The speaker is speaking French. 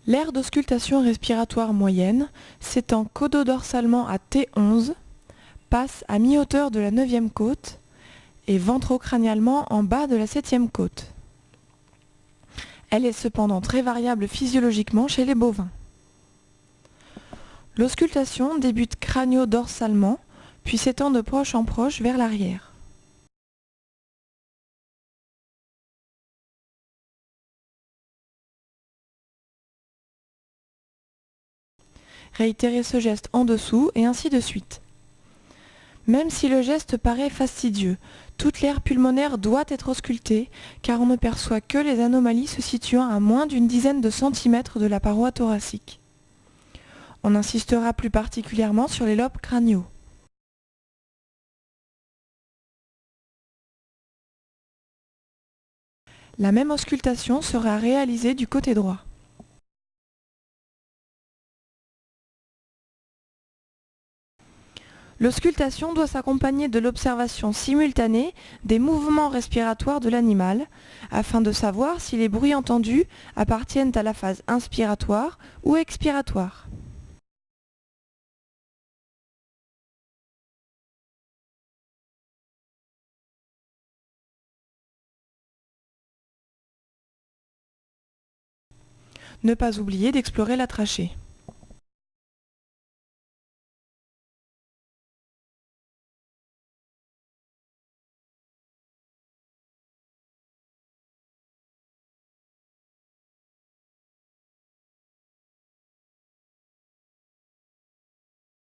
L'aire d'auscultation respiratoire moyenne, s'étend caudodorsalement à T11, passe à mi-hauteur de la 9e côte et ventrocrânialement en bas de la 7e côte. Elle est cependant très variable physiologiquement chez les bovins. L'auscultation débute crânio-dorsalement, puis s'étend de proche en proche vers l'arrière. Réitérez ce geste en dessous et ainsi de suite. Même si le geste paraît fastidieux, toute l'aire pulmonaire doit être auscultée car on ne perçoit que les anomalies se situant à moins d'une dizaine de centimètres de la paroi thoracique. On insistera plus particulièrement sur les lobes crâniaux. La même auscultation sera réalisée du côté droit. L'auscultation doit s'accompagner de l'observation simultanée des mouvements respiratoires de l'animal, afin de savoir si les bruits entendus appartiennent à la phase inspiratoire ou expiratoire. Ne pas oublier d'explorer la trachée.